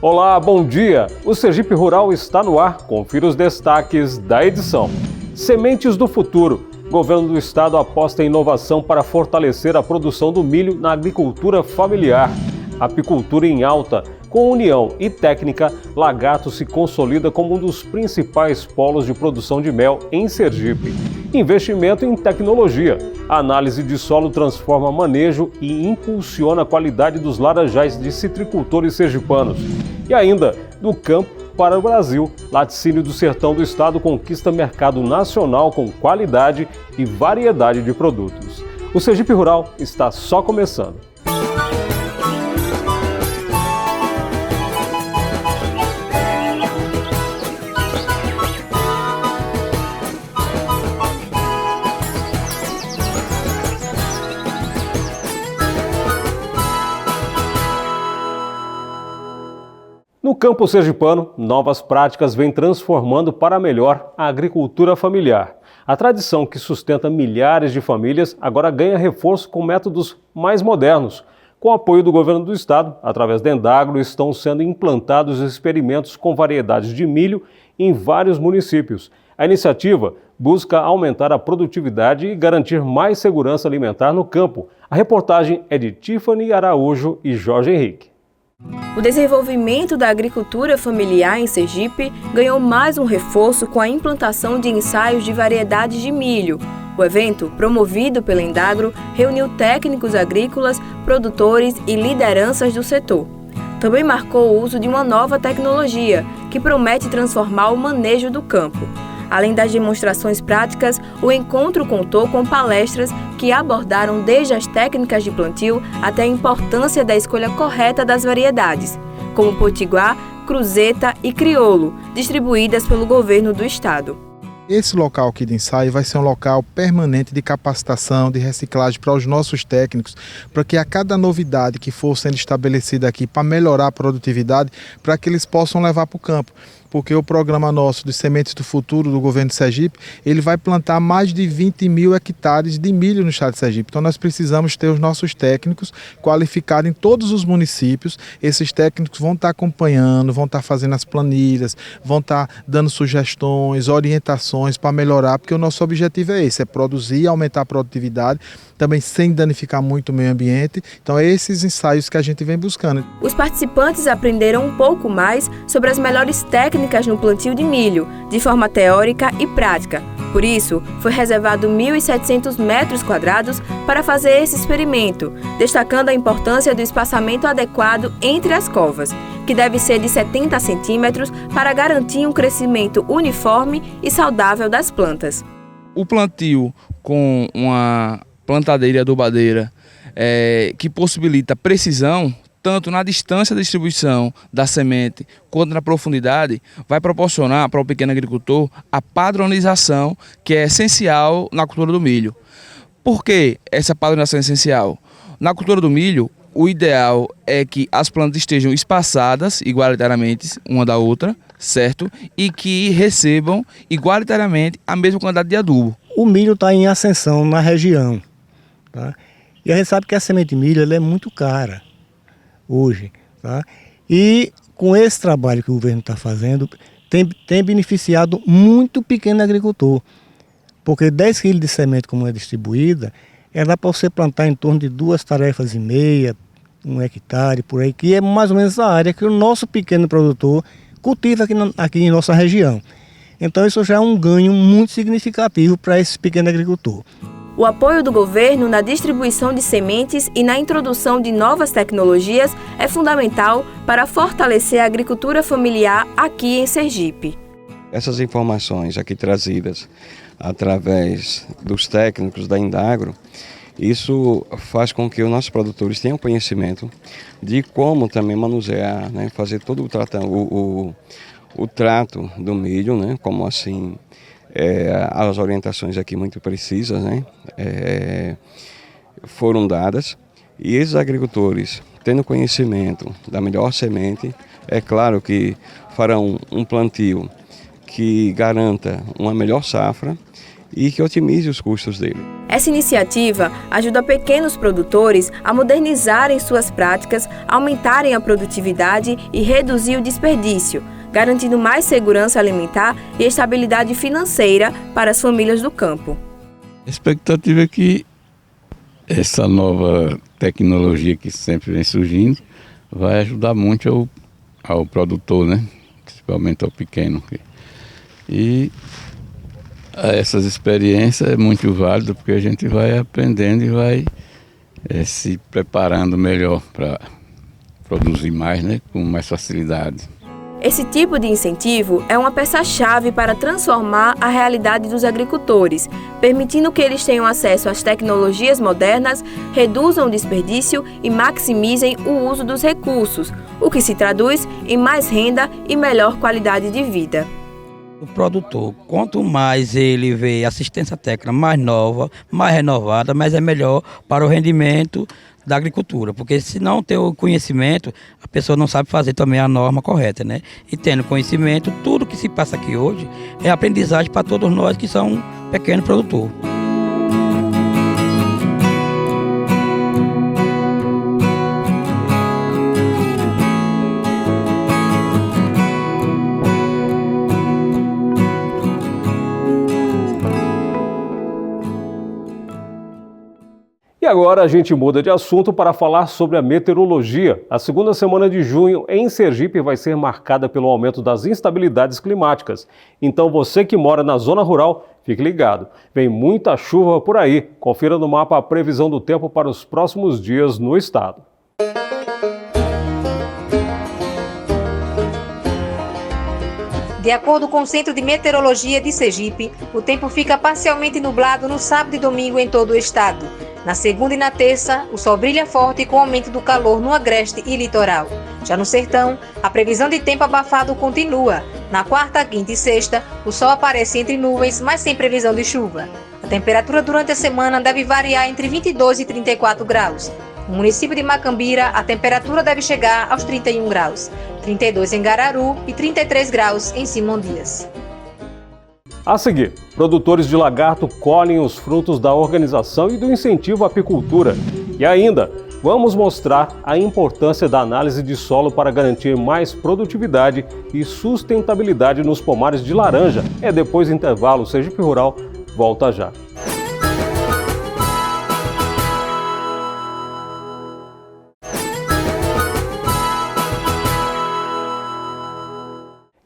Olá, bom dia! O Sergipe Rural está no ar. Confira os destaques da edição. Sementes do futuro. Governo do Estado aposta em inovação para fortalecer a produção do milho na agricultura familiar. Apicultura em alta. Com união e técnica, Lagarto se consolida como um dos principais polos de produção de mel em Sergipe. Investimento em tecnologia. A análise de solo transforma manejo e impulsiona a qualidade dos laranjais de citricultores sergipanos. E ainda, do campo para o Brasil, Laticínio do Sertão do Estado conquista mercado nacional com qualidade e variedade de produtos. O Sergipe Rural está só começando. No campo sergipano, novas práticas vêm transformando para melhor a agricultura familiar. A tradição que sustenta milhares de famílias agora ganha reforço com métodos mais modernos. Com o apoio do governo do estado, através da Endagro, estão sendo implantados experimentos com variedades de milho em vários municípios. A iniciativa busca aumentar a produtividade e garantir mais segurança alimentar no campo. A reportagem é de Tiffany Araújo e Jorge Henrique. O desenvolvimento da agricultura familiar em Sergipe ganhou mais um reforço com a implantação de ensaios de variedades de milho. O evento, promovido pela Endagro, reuniu técnicos agrícolas, produtores e lideranças do setor. Também marcou o uso de uma nova tecnologia, que promete transformar o manejo do campo. Além das demonstrações práticas, o encontro contou com palestras que abordaram desde as técnicas de plantio até a importância da escolha correta das variedades, como potiguar, cruzeta e crioulo, distribuídas pelo governo do estado. Esse local aqui de ensaio vai ser um local permanente de capacitação, de reciclagem para os nossos técnicos, para que a cada novidade que for sendo estabelecida aqui para melhorar a produtividade, para que eles possam levar para o campo. Porque o programa nosso de Sementes do Futuro do governo de Sergipe, ele vai plantar mais de 20 mil hectares de milho no estado de Sergipe. Então nós precisamos ter os nossos técnicos qualificados em todos os municípios. Esses técnicos vão estar acompanhando, vão estar fazendo as planilhas, vão estar dando sugestões, orientações para melhorar, porque o nosso objetivo é esse, é produzir, aumentar a produtividade, também sem danificar muito o meio ambiente. Então é esses ensaios que a gente vem buscando. Os participantes aprenderam um pouco mais sobre as melhores técnicas no plantio de milho, de forma teórica e prática. Por isso, foi reservado 1.700 metros quadrados para fazer esse experimento, destacando a importância do espaçamento adequado entre as covas, que deve ser de 70 centímetros para garantir um crescimento uniforme e saudável das plantas. O plantio com uma plantadeira e adubadeira que possibilita precisão, tanto na distância de distribuição da semente quanto na profundidade, vai proporcionar para o pequeno agricultor a padronização que é essencial na cultura do milho. Por que essa padronização é essencial? Na cultura do milho, o ideal é que as plantas estejam espaçadas igualitariamente uma da outra, certo? E que recebam igualitariamente a mesma quantidade de adubo. O milho está em ascensão na região, tá? E a gente sabe que a semente de milho ela é muito cara hoje, tá? E com esse trabalho que o governo está fazendo, tem beneficiado muito o pequeno agricultor, porque 10 quilos de semente como é distribuída, dá para você plantar em torno de 2,5 tarefas, 1 hectare, por aí, que é mais ou menos a área que o nosso pequeno produtor cultiva aqui em nossa região. Então isso já é um ganho muito significativo para esse pequeno agricultor. O apoio do governo na distribuição de sementes e na introdução de novas tecnologias é fundamental para fortalecer a agricultura familiar aqui em Sergipe. Essas informações aqui trazidas através dos técnicos da Endagro, isso faz com que os nossos produtores tenham conhecimento de como também manusear, né, fazer todo o trato do milho, né, como assim as orientações aqui muito precisas, né, foram dadas, e esses agricultores, tendo conhecimento da melhor semente, é claro que farão um plantio que garanta uma melhor safra e que otimize os custos dele. Essa iniciativa ajuda pequenos produtores a modernizarem suas práticas, aumentarem a produtividade e reduzir o desperdício, garantindo mais segurança alimentar e estabilidade financeira para as famílias do campo. A expectativa é que essa nova tecnologia que sempre vem surgindo vai ajudar muito ao produtor, né? Principalmente ao pequeno. E essas experiências é muito válida porque a gente vai aprendendo e vai se preparando melhor para produzir mais, né? Com mais facilidade. Esse tipo de incentivo é uma peça-chave para transformar a realidade dos agricultores, permitindo que eles tenham acesso às tecnologias modernas, reduzam o desperdício e maximizem o uso dos recursos, o que se traduz em mais renda e melhor qualidade de vida. O produtor, quanto mais ele vê assistência técnica mais nova, mais renovada, mais é melhor para o rendimento da agricultura, porque se não ter o conhecimento, a pessoa não sabe fazer também a norma correta, né? E tendo conhecimento, tudo que se passa aqui hoje é aprendizagem para todos nós que são pequenos produtores. E agora a gente muda de assunto para falar sobre a meteorologia. A segunda semana de junho em Sergipe vai ser marcada pelo aumento das instabilidades climáticas. Então você que mora na zona rural, fique ligado. Vem muita chuva por aí. Confira no mapa a previsão do tempo para os próximos dias no estado. De acordo com o Centro de Meteorologia de Sergipe, o tempo fica parcialmente nublado no sábado e domingo em todo o estado. Na segunda e na terça, o sol brilha forte com o aumento do calor no agreste e litoral. Já no sertão, a previsão de tempo abafado continua. Na quarta, quinta e sexta, o sol aparece entre nuvens, mas sem previsão de chuva. A temperatura durante a semana deve variar entre 22 e 34 graus. No município de Macambira, a temperatura deve chegar aos 31 graus, 32 em Gararu e 33 graus em Simão Dias. A seguir, produtores de lagarto colhem os frutos da organização e do incentivo à apicultura. E ainda, vamos mostrar a importância da análise de solo para garantir mais produtividade e sustentabilidade nos pomares de laranja. É depois do intervalo. Sergipe Rural volta já.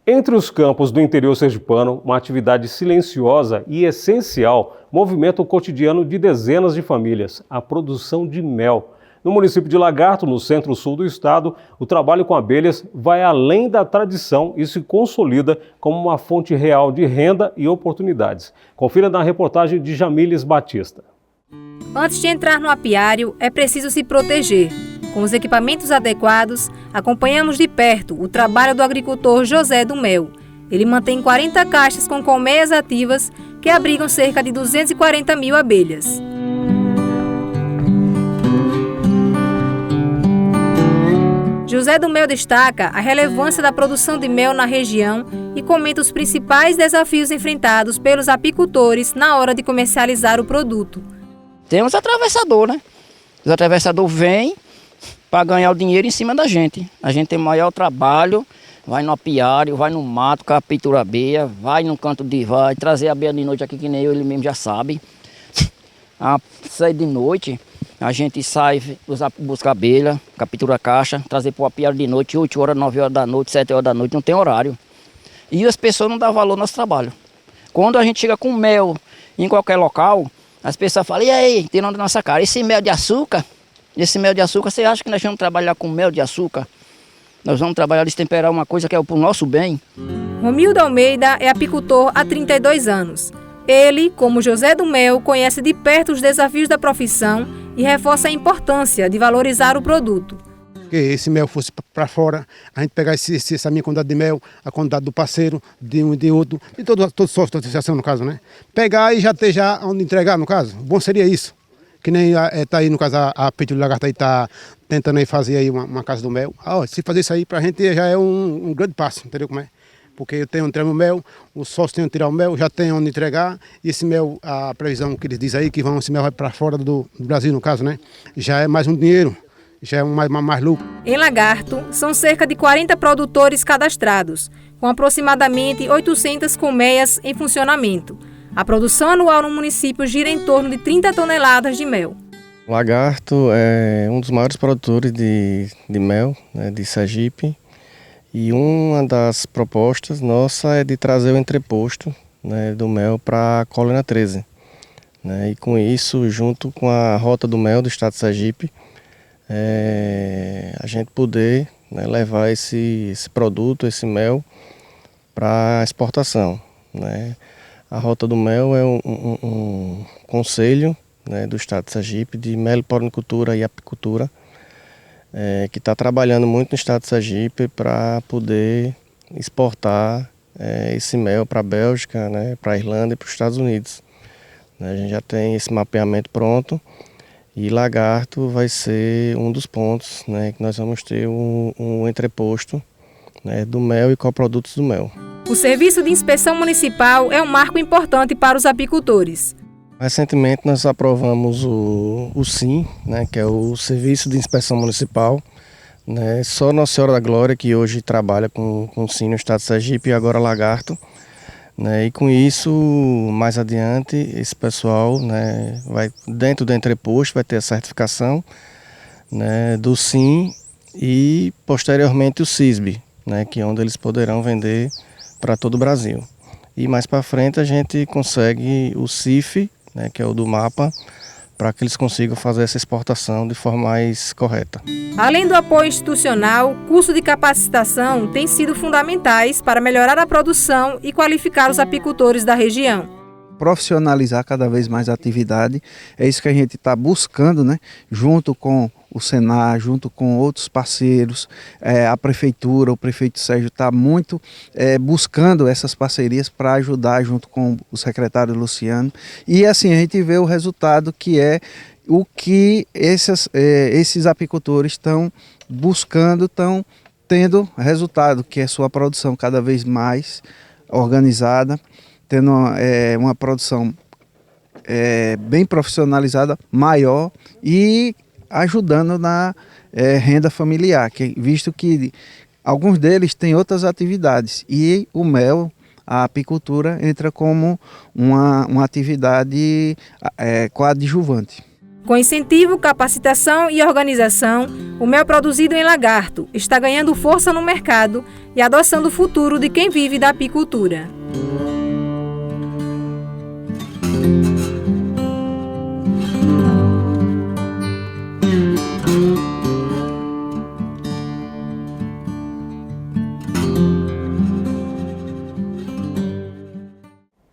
Entre os campos do interior sergipano, uma atividade silenciosa e essencial movimenta o cotidiano de dezenas de famílias, a produção de mel. No município de Lagarto, no centro-sul do estado, o trabalho com abelhas vai além da tradição e se consolida como uma fonte real de renda e oportunidades. Confira na reportagem de Jamílis Batista. Antes de entrar no apiário, é preciso se proteger. Com os equipamentos adequados, acompanhamos de perto o trabalho do agricultor José do Mel. Ele mantém 40 caixas com colmeias ativas que abrigam cerca de 240 mil abelhas. José do Mel destaca a relevância da produção de mel na região e comenta os principais desafios enfrentados pelos apicultores na hora de comercializar o produto. Temos atravessador, né? O atravessador vem para ganhar o dinheiro em cima da gente. A gente tem maior trabalho, vai no apiário, vai no mato, captura abelha, vai no canto vai trazer a abelha de noite aqui, que nem eu, ele mesmo já sabe. Sai de noite, a gente sai buscar abelha, captura a caixa, trazer para o apiário de noite, 8 horas, 9 horas da noite, 7 horas da noite, não tem horário. E as pessoas não dão valor ao nosso trabalho. Quando a gente chega com mel em qualquer local, as pessoas falam, e aí, tirando da nossa cara, esse mel de açúcar, você acha que nós vamos trabalhar com mel de açúcar? Nós vamos trabalhar, destemperar uma coisa que é para o nosso bem. Romildo Almeida é apicultor há 32 anos. Ele, como José do Mel, conhece de perto os desafios da profissão e reforça a importância de valorizar o produto. Que esse mel fosse para fora, a gente pegar essa minha quantidade de mel, a quantidade do parceiro, de um e de outro, de todo sócio da associação no caso, né? Pegar e já ter onde entregar no caso. Bom seria isso. Que nem está aí, no caso, a Peito de Lagarto aí está tentando aí fazer aí uma casa do mel. Se fazer isso aí para a gente já é um grande passo, entendeu como é? porque eu tenho onde tirar o mel, o sócio tem onde tirar o mel, já tem onde entregar, e esse mel, a previsão que eles dizem aí, que esse mel vai para fora do Brasil, no caso, né? Já é mais um dinheiro, já é mais lucro. Em Lagarto, são cerca de 40 produtores cadastrados, com aproximadamente 800 colmeias em funcionamento. A produção anual no município gira em torno de 30 toneladas de mel. Lagarto é um dos maiores produtores de mel, né, de Sergipe, e uma das propostas nossa é de trazer o entreposto, né, do mel para a Colina 13. Né, e com isso, junto com a Rota do Mel do estado de Sergipe, a gente poder, né, levar esse produto, esse mel, para exportação. Né. A Rota do Mel é um conselho, né, do estado de Sergipe, de meliponicultura e apicultura, que está trabalhando muito no estado de Sergipe para poder exportar esse mel para a Bélgica, né, para a Irlanda e para os Estados Unidos. A gente já tem esse mapeamento pronto e Lagarto vai ser um dos pontos, né, que nós vamos ter um entreposto, né, do mel e coprodutos do mel. O Serviço de Inspeção Municipal é um marco importante para os apicultores. Recentemente nós aprovamos o SIM, né, que é o Serviço de Inspeção Municipal, né, só Nossa Senhora da Glória, que hoje trabalha com o SIM no estado de Sergipe, e agora Lagarto. Né, e com isso, mais adiante, esse pessoal, né, vai dentro do entreposto, vai ter a certificação, né, do SIM e posteriormente o CISB, né, que é onde eles poderão vender para todo o Brasil. E mais para frente a gente consegue o CIF, né, que é o do mapa, para que eles consigam fazer essa exportação de forma mais correta. Além do apoio institucional, curso de capacitação têm sido fundamentais para melhorar a produção e qualificar os apicultores da região. Profissionalizar cada vez mais a atividade, é isso que a gente está buscando, né? Junto com o Senar, junto com outros parceiros, a Prefeitura, o prefeito Sérgio está muito buscando essas parcerias para ajudar junto com o secretário Luciano, e assim a gente vê o resultado que é o que esses apicultores estão buscando, estão tendo resultado, que é sua produção cada vez mais organizada, tendo uma produção bem profissionalizada, maior e ajudando na renda familiar, visto que alguns deles têm outras atividades e o mel, a apicultura, entra como uma atividade coadjuvante. Com incentivo, capacitação e organização, o mel produzido em Lagarto está ganhando força no mercado e adoçando o futuro de quem vive da apicultura.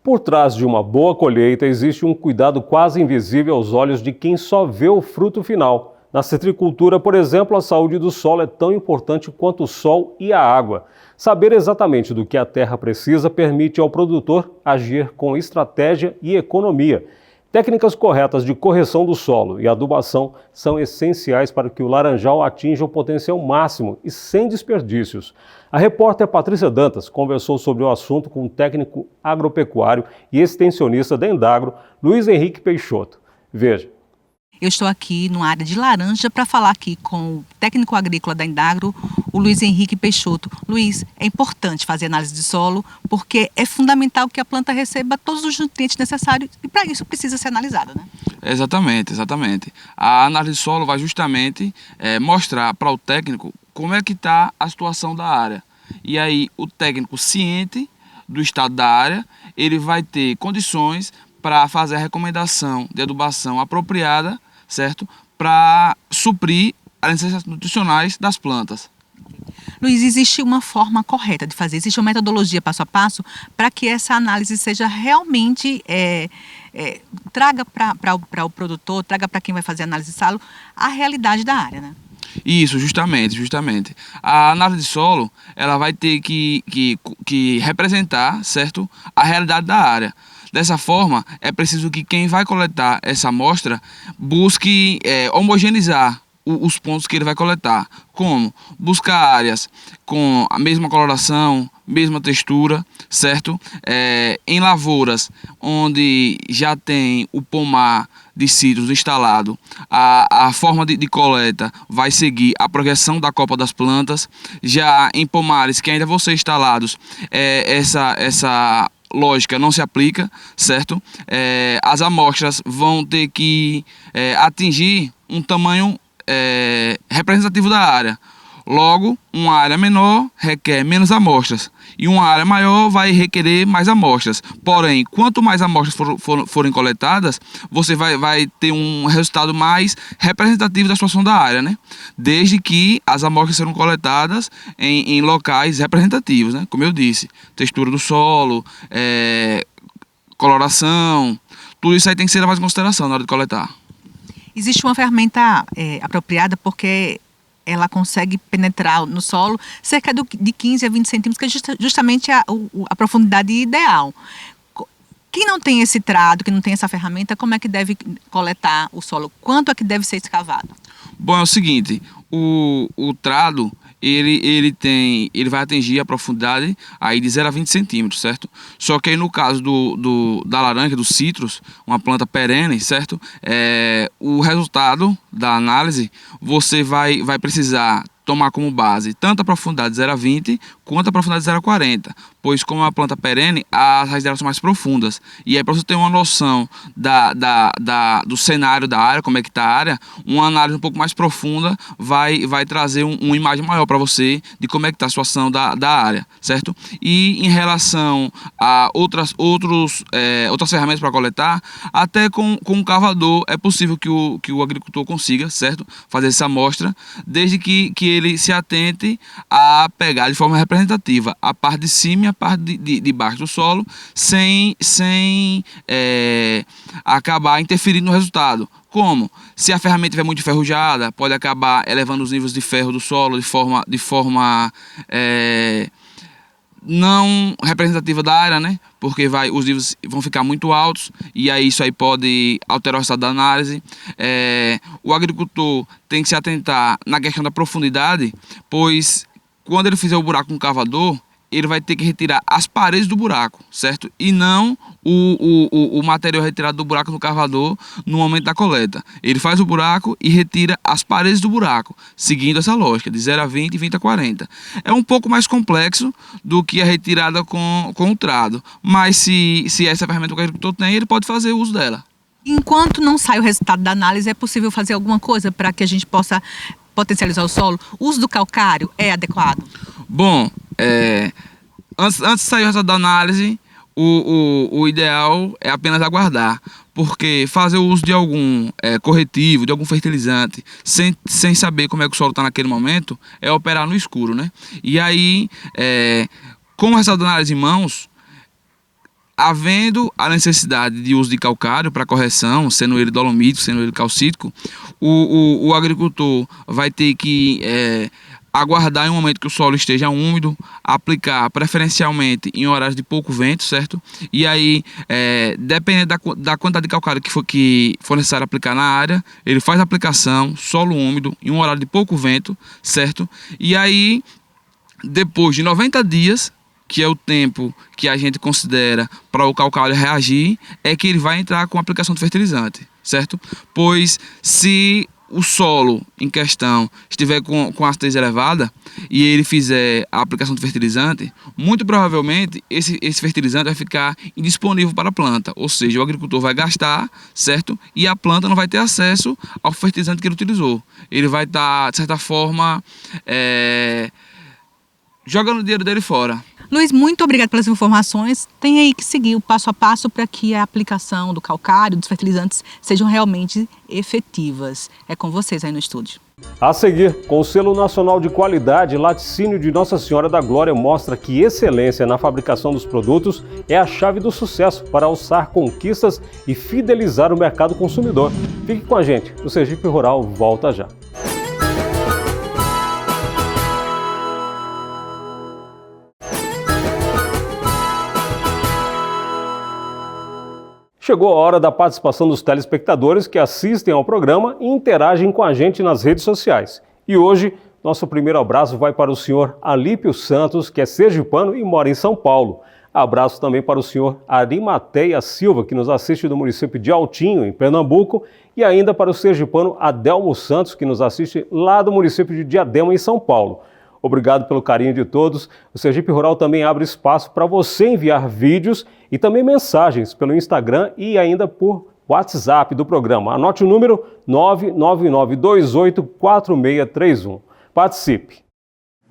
Por trás de uma boa colheita existe um cuidado quase invisível aos olhos de quem só vê o fruto final. Na citricultura, por exemplo, a saúde do solo é tão importante quanto o sol e a água. Saber exatamente do que a terra precisa permite ao produtor agir com estratégia e economia. Técnicas corretas de correção do solo e adubação são essenciais para que o laranjal atinja o potencial máximo e sem desperdícios. A repórter Patrícia Dantas conversou sobre o assunto com o técnico agropecuário e extensionista da Endagro, Luiz Henrique Peixoto. Veja. Eu estou aqui na área de laranja para falar aqui com o técnico agrícola da Endagro, o Luiz Henrique Peixoto. Luiz, é importante fazer análise de solo porque é fundamental que a planta receba todos os nutrientes necessários e para isso precisa ser analisada, né? Exatamente. A análise de solo vai justamente mostrar para o técnico como é que está a situação da área. E aí o técnico ciente do estado da área, ele vai ter condições para fazer a recomendação de adubação apropriada, certo? Para suprir as necessidades nutricionais das plantas. Luiz, existe uma forma correta de fazer, existe uma metodologia passo a passo para que essa análise seja realmente, traga para o produtor, traga para quem vai fazer a análise de solo, a realidade da área, né? Isso, justamente. A análise de solo, ela vai ter que representar, certo? A realidade da área. Dessa forma, é preciso que quem vai coletar essa amostra busque homogeneizar os pontos que ele vai coletar. Como? Buscar áreas com a mesma coloração, mesma textura, certo? Em lavouras onde já tem o pomar de citros instalado, a forma de coleta vai seguir a projeção da copa das plantas. Já em pomares que ainda vão ser instalados, essa lógica não se aplica, certo? As amostras vão ter que atingir um tamanho representativo da área. Logo, uma área menor requer menos amostras e uma área maior vai requerer mais amostras. Porém, quanto mais amostras forem coletadas, você vai ter um resultado mais representativo da situação da área, né? Desde que as amostras serão coletadas em locais representativos, né? Como eu disse, textura do solo, coloração, tudo isso aí tem que ser levado em consideração na hora de coletar. Existe uma ferramenta apropriada porque ela consegue penetrar no solo cerca de 15 a 20 centímetros, que é justamente a profundidade ideal. Quem não tem esse trado, que não tem essa ferramenta, como é que deve coletar o solo? Quanto é que deve ser escavado? Bom, é o seguinte, o trado, ele vai atingir a profundidade aí de 0 a 20 centímetros, certo? Só que aí no caso da laranja, dos citros, uma planta perene, certo? O resultado da análise, você vai precisar tomar como base tanto a profundidade de 0 a 20 quanto a profundidade de 0 a 40, pois como é uma planta perene, as raízes delas são mais profundas. E aí, para você ter uma noção do cenário da área, como é que está a área, uma análise um pouco mais profunda vai trazer uma imagem maior para você de como é que está a situação da área, certo? E em relação a outras ferramentas para coletar, até com um cavador é possível que o agricultor consiga, certo? Fazer essa amostra, desde que ele se atente a pegar de forma representativa a parte de cima e a parte de baixo do solo, sem acabar interferindo no resultado. Como? Se a ferramenta estiver muito enferrujada, pode acabar elevando os níveis de ferro do solo de forma não representativa da área, né? Porque os níveis vão ficar muito altos e aí isso aí pode alterar o resultado da análise. O agricultor tem que se atentar na questão da profundidade, pois quando ele fizer o buraco com o cavador, ele vai ter que retirar as paredes do buraco, certo? E não o material retirado do buraco no cavador no momento da coleta. Ele faz o buraco e retira as paredes do buraco, seguindo essa lógica, de 0 a 20 e 20 a 40. É um pouco mais complexo do que a retirada com o trado, mas se essa ferramenta que o agricultor tem, ele pode fazer uso dela. Enquanto não sai o resultado da análise, é possível fazer alguma coisa para que a gente possa potencializar o solo? O uso do calcário é adequado? Bom, antes de sair o resultado da análise, o ideal é apenas aguardar, porque fazer o uso de algum corretivo, de algum fertilizante, sem saber como é que o solo está naquele momento, é operar no escuro, né? E aí, com o resultado da análise em mãos, havendo a necessidade de uso de calcário para correção, sendo ele dolomítico, sendo ele calcítico, o agricultor vai ter que aguardar em um momento que o solo esteja úmido, aplicar preferencialmente em horários de pouco vento, certo? E aí, dependendo da quantidade de calcário que for necessário aplicar na área, ele faz a aplicação, solo úmido, em um horário de pouco vento, certo? E aí, depois de 90 dias, que é o tempo que a gente considera para o calcário reagir, é que ele vai entrar com a aplicação de fertilizante, certo? Pois se o solo em questão estiver com acidez elevada e ele fizer a aplicação de fertilizante, muito provavelmente esse fertilizante vai ficar indisponível para a planta, ou seja, o agricultor vai gastar, certo? E a planta não vai ter acesso ao fertilizante que ele utilizou. Ele vai estar, de certa forma, jogando o dinheiro dele fora. Luiz, muito obrigado pelas informações. Tem aí que seguir o passo a passo para que a aplicação do calcário, dos fertilizantes, sejam realmente efetivas. É com vocês aí no estúdio. A seguir, com o selo nacional de qualidade, Laticínio de Nossa Senhora da Glória mostra que excelência na fabricação dos produtos é a chave do sucesso para alçar conquistas e fidelizar o mercado consumidor. Fique com a gente, o Sergipe Rural volta já. Chegou a hora da participação dos telespectadores que assistem ao programa e interagem com a gente nas redes sociais. E hoje Nosso primeiro abraço vai para o senhor Alípio Santos, que é sergipano e mora em São Paulo. Abraço também para o senhor Arimateia Silva, que nos assiste do município de Altinho, em Pernambuco, e ainda para o sergipano Adelmo Santos, que nos assiste lá do município de Diadema, em São Paulo. Obrigado pelo carinho de todos. O Sergipe Rural também abre espaço para você enviar vídeos e também mensagens pelo Instagram e ainda por WhatsApp do programa. Anote o número 999284631. Participe!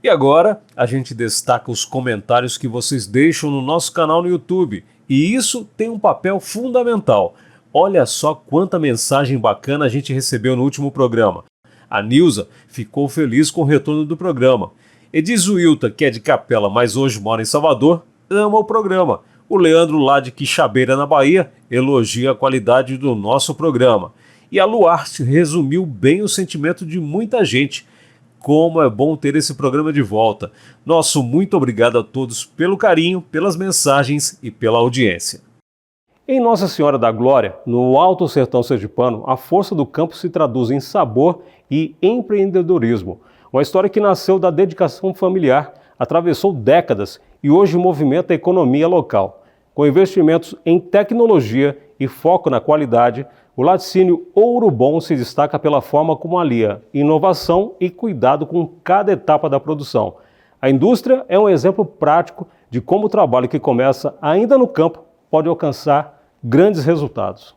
E agora, a gente destaca os comentários que vocês deixam no nosso canal no YouTube. E isso tem um papel fundamental. Olha só quanta mensagem bacana a gente recebeu no último programa. A Nilza ficou feliz com o retorno do programa. Edizuilta, que é de Capela, mas hoje mora em Salvador, ama o programa. O Leandro, lá de Quixabeira, na Bahia, elogia a qualidade do nosso programa. E a Luarte resumiu bem o sentimento de muita gente. Como é bom ter esse programa de volta. Nosso muito obrigado a todos pelo carinho, pelas mensagens e pela audiência. Em Nossa Senhora da Glória, no Alto Sertão Sergipano, a força do campo se traduz em sabor e empreendedorismo. Uma história que nasceu da dedicação familiar, atravessou décadas e hoje movimenta a economia local. Com investimentos em tecnologia e foco na qualidade, o laticínio Ouro Bom se destaca pela forma como alia inovação e cuidado com cada etapa da produção. A indústria é um exemplo prático de como o trabalho que começa ainda no campo pode alcançar grandes resultados.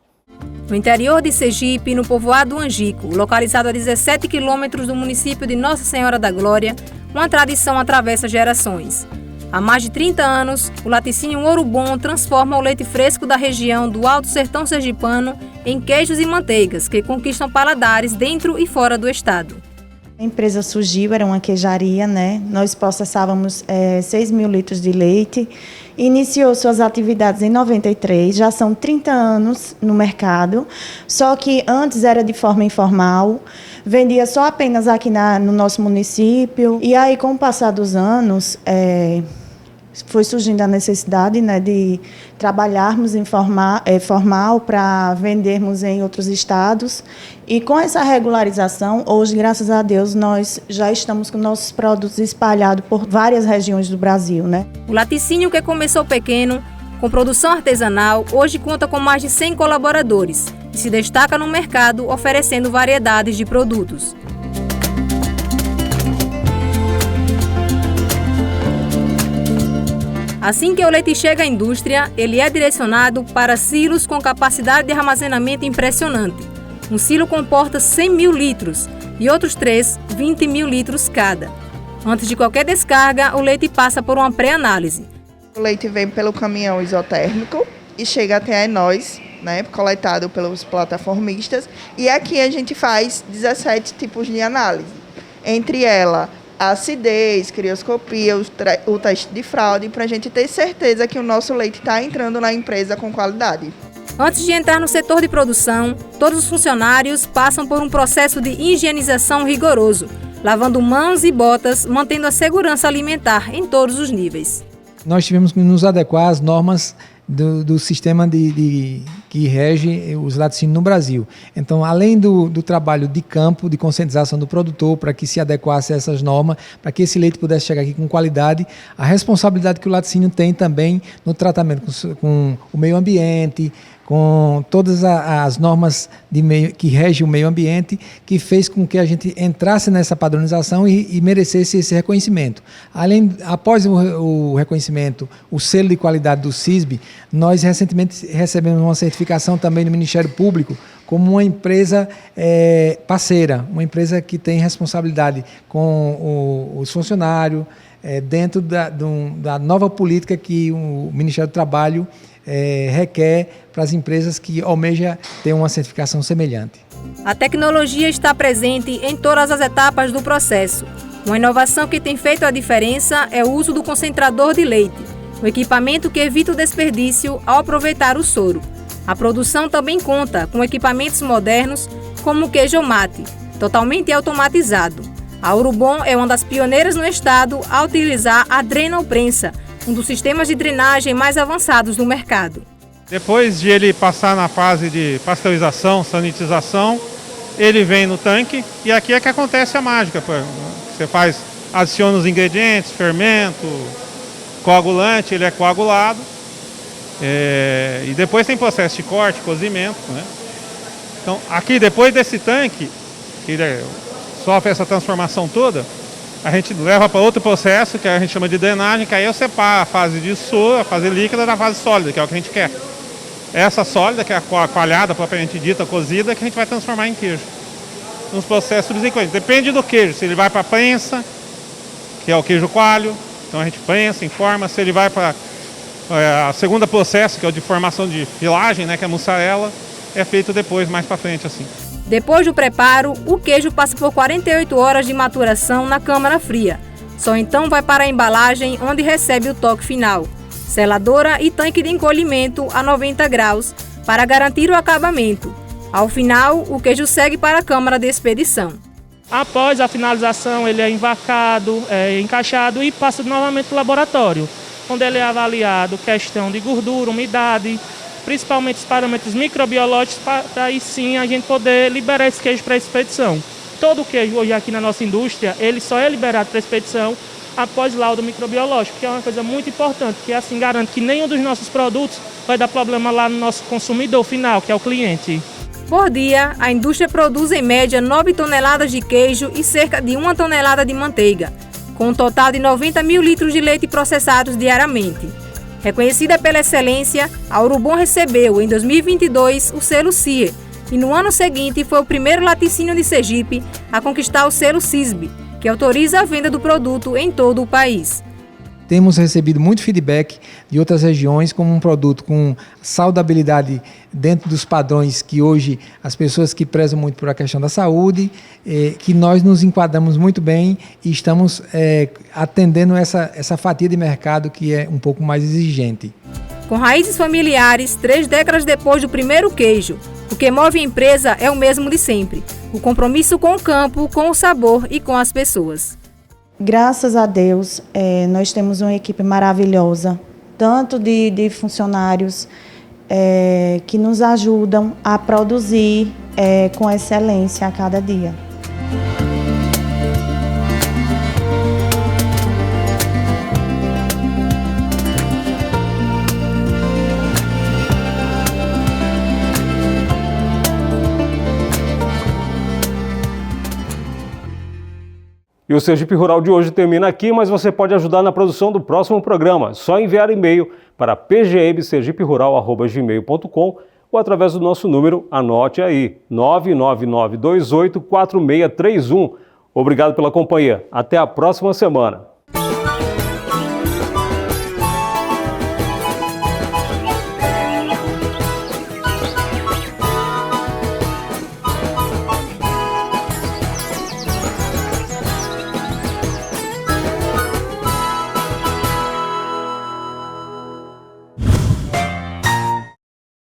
No interior de Sergipe, no povoado Angico, localizado a 17 quilômetros do município de Nossa Senhora da Glória, uma tradição atravessa gerações. Há mais de 30 anos, o laticínio Ouro Bom transforma o leite fresco da região do Alto Sertão Sergipano em queijos e manteigas que conquistam paladares dentro e fora do estado. A empresa surgiu, era uma queijaria, né? Nós processávamos 6 mil litros de leite. Iniciou suas atividades em 93, já são 30 anos no mercado, só que antes era de forma informal, vendia só apenas aqui no nosso município. E aí, com o passar dos anos, foi surgindo a necessidade, né, de trabalharmos formal para vendermos em outros estados. E com essa regularização, hoje, graças a Deus, nós já estamos com nossos produtos espalhados por várias regiões do Brasil, né? O laticínio, que começou pequeno, com produção artesanal, hoje conta com mais de 100 colaboradores e se destaca no mercado oferecendo variedades de produtos. Assim que o leite chega à indústria, ele é direcionado para silos com capacidade de armazenamento impressionante. Um silo comporta 100 mil litros e outros 3, 20 mil litros cada. Antes de qualquer descarga, o leite passa por uma pré-análise. O leite vem pelo caminhão isotérmico e chega até nós, né, coletado pelos plataformistas. E aqui a gente faz 17 tipos de análise. Entre elas, a acidez, crioscopia, o teste de fraude, para a gente ter certeza que o nosso leite está entrando na empresa com qualidade. Antes de entrar no setor de produção, todos os funcionários passam por um processo de higienização rigoroso, lavando mãos e botas, mantendo a segurança alimentar em todos os níveis. Nós tivemos que nos adequar às normas do sistema que rege os laticínios no Brasil. Então, além do trabalho de campo, de conscientização do produtor, para que se adequasse a essas normas, para que esse leite pudesse chegar aqui com qualidade, a responsabilidade que o laticínio tem também no tratamento com o meio ambiente, com todas as normas que regem o meio ambiente, que fez com que a gente entrasse nessa padronização e merecesse esse reconhecimento. Após o reconhecimento, o selo de qualidade do CISB, nós recentemente recebemos uma certificação também do Ministério Público como uma empresa parceira, uma empresa que tem responsabilidade com os funcionários, dentro da nova política que o Ministério do Trabalho requer para as empresas que almejam ter uma certificação semelhante. A tecnologia está presente em todas as etapas do processo. Uma inovação que tem feito a diferença é o uso do concentrador de leite, um equipamento que evita o desperdício ao aproveitar o soro. A produção também conta com equipamentos modernos como o queijomate, totalmente automatizado. A Ouro Bom é uma das pioneiras no estado a utilizar a drenoprensa, um dos sistemas de drenagem mais avançados do mercado. Depois de ele passar na fase de pasteurização, sanitização, ele vem no tanque e aqui é que acontece a mágica. Você adiciona os ingredientes, fermento, coagulante, ele é coagulado. E depois tem processo de corte, cozimento, né? Então, aqui depois desse tanque, que sofre essa transformação toda, a gente leva para outro processo, que a gente chama de drenagem, que aí eu separo a fase de soa, a fase líquida da fase sólida, que é o que a gente quer. Essa sólida, que é a coalhada propriamente dita, cozida, que a gente vai transformar em queijo. Nos processos subsequentes. Depende do queijo, se ele vai para a prensa, que é o queijo coalho, então a gente prensa, informa. Se ele vai para a segunda processo, que é o de formação de filagem, né, que é a mussarela, é feito depois, mais para frente assim. Depois do preparo, o queijo passa por 48 horas de maturação na câmara fria. Só então vai para a embalagem, onde recebe o toque final. Seladora e tanque de encolhimento a 90 graus, para garantir o acabamento. Ao final, o queijo segue para a câmara de expedição. Após a finalização, ele é emvacado, encaixado e passa novamente para o laboratório, onde ele é avaliado questão de gordura, umidade, principalmente os parâmetros microbiológicos, para aí sim a gente poder liberar esse queijo para a expedição. Todo o queijo hoje aqui na nossa indústria, ele só é liberado para a expedição após laudo microbiológico, que é uma coisa muito importante, que assim garante que nenhum dos nossos produtos vai dar problema lá no nosso consumidor final, que é o cliente. Por dia, a indústria produz em média 9 toneladas de queijo e cerca de 1 tonelada de manteiga, com um total de 90 mil litros de leite processados diariamente. Reconhecida pela excelência, a Urubom recebeu, em 2022, o selo CIE, e no ano seguinte foi o primeiro laticínio de Sergipe a conquistar o selo CISB, que autoriza a venda do produto em todo o país. Temos recebido muito feedback de outras regiões como um produto com saudabilidade dentro dos padrões que hoje as pessoas que prezam muito por a questão da saúde, que nós nos enquadramos muito bem e estamos atendendo essa fatia de mercado que é um pouco mais exigente. Com raízes familiares, 3 décadas depois do primeiro queijo, o que move a empresa é o mesmo de sempre: o compromisso com o campo, com o sabor e com as pessoas. Graças a Deus, nós temos uma equipe maravilhosa, tanto de funcionários que nos ajudam a produzir com excelência a cada dia. E o Sergipe Rural de hoje termina aqui, mas você pode ajudar na produção do próximo programa. Só enviar e-mail para pgbsergiperural@gmail.com ou através do nosso número, anote aí, 999284631. Obrigado pela companhia. Até a próxima semana.